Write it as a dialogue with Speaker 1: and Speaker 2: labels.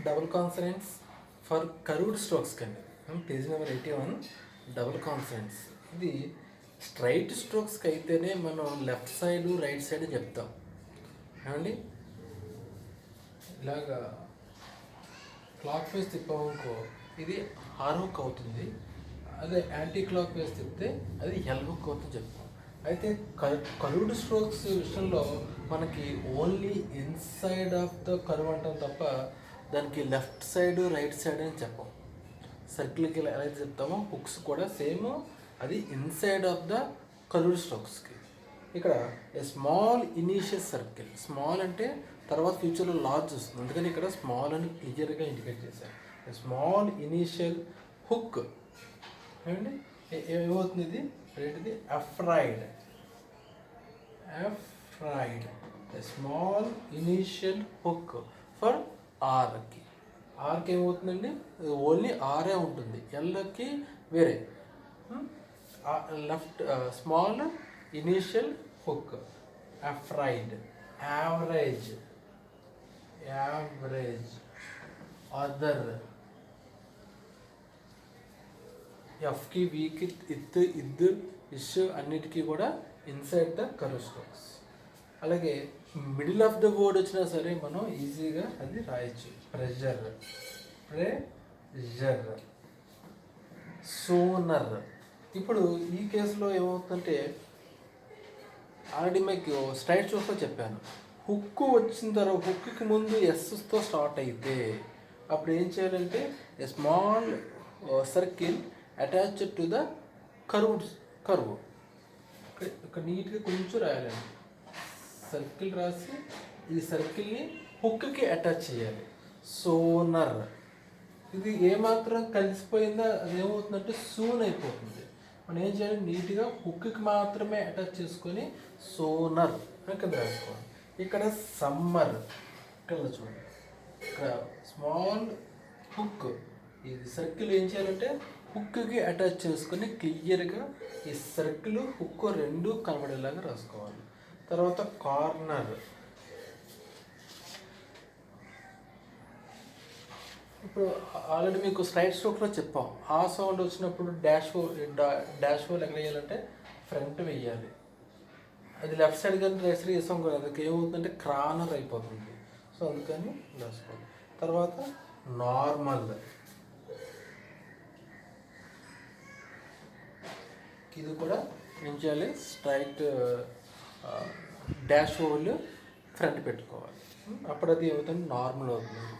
Speaker 1: Double consonants for curved strokes కండి. Page number 81 double consonants. ఇది straight స్ట్రోక్స్కి అయితేనే మనం లెఫ్ట్ సైడ్ రైట్ సైడ్ చెప్తాం ఏమండి. ఇలాగా క్లాక్ వైజ్ తిప్పామనుకో ఇది ఆర్ హుక్ అవుతుంది, అదే యాంటీ క్లాక్ వైజ్ తిప్పితే అది ఎల్ హుక్ అవుతుంది చెప్తాం. అయితే కర్వ్డ్ స్ట్రోక్స్ విషయంలో మనకి only inside of the curve అంటాం తప్ప దానికి లెఫ్ట్ సైడ్ రైట్ సైడ్ అని చెప్పం. సర్కిల్కి ఎలా అయితే చెప్తామో హుక్స్ కూడా సేమ్, అది ఇన్సైడ్ ఆఫ్ ద కర్వ్డ్ స్ట్రోక్స్కి. ఇక్కడ a small initial circle, small అంటే తర్వాత ఫ్యూచర్లో లార్జ్ వస్తుంది, అందుకని ఇక్కడ స్మాల్ అని క్లియర్గా ఇండికేట్ చేశాను. స్మాల్ ఇనీషియల్ హుక్ ఏమండి ఏమవుతుంది, ఇది ఏంటిది afraid. Small initial hook for ఆర్కి. ఆర్కి ఏమవుతుందండి, ఓన్లీ ఆరే ఉంటుంది, ఎల్కి వేరే. Left small initial hook afraid. Average other. ఎఫ్కి వీకి ఇద్ ఇష్ అన్నిటికీ కూడా ఇన్సైడ్ ద కర్వ్ స్ట్రోక్స్. అలాగే మిడిల్ ఆఫ్ ద వర్డ్ వచ్చినా సరే మనం ఈజీగా అది రాయొచ్చు. Pressure, sooner. ఇప్పుడు ఈ కేసులో ఏమవుతుందంటే ఆల్రెడీ మీకు స్ట్రైట్ స్ట్రోక్స్లో చెప్పాను, హుక్ వచ్చిన తర్వాత హుక్కి ముందు ఎస్తో స్టార్ట్ అయితే అప్పుడు ఏం చేయాలంటే a small circle attached to the curve. ఇక్కడ నీట్గా కొంచెం రాయాలండి. సర్కిల్ రాసి ఈ సర్కిల్ని హుక్కి అటాచ్ చేయాలి. సోనర్. ఇది ఏమాత్రం కలిసిపోయిందో అది ఏమవుతుందంటే సూన్ అయిపోతుంది. మనం ఏం చేయాలి, నీట్గా హుక్కి మాత్రమే అటాచ్ చేసుకొని సోనర్ కింద రాసుకోవాలి. ఇక్కడ సమ్మర్, ఇక్కడ చూడండి, ఇక్కడ స్మాల్ హుక్. ఇది సర్కిల్ ఏం చేయాలంటే హుక్కి అటాచ్ చేసుకొని క్లియర్గా ఈ సర్కిల్ హుక్ రెండు కనబడేలాగా రాసుకోవాలి. తర్వాత కార్నర్. ఇప్పుడు ఆల్రెడీ మీకు స్ట్రైట్ స్ట్రోక్లో చెప్పాం, ఆ సౌండ్ వచ్చినప్పుడు డాష్ హోల్ ఎక్కడ వేయాలంటే ఫ్రంట్ వేయాలి. అది లెఫ్ట్ సైడ్ కానీ రైట్ సైడ్ వేసాం కదా, అందుకు ఏమవుతుందంటే క్రానర్ అయిపోతుంది. సో అందుకని రాసుకోవాలి. తర్వాత నార్మల్. ఇది కూడా ఏం చేయాలి, స్ట్రైట్ డాష్ హోల్ ఫ్రంట్ పెట్టుకోవాలి. అప్పుడు అది ఏమవుతుంది, నార్మల్ అవుతుంది.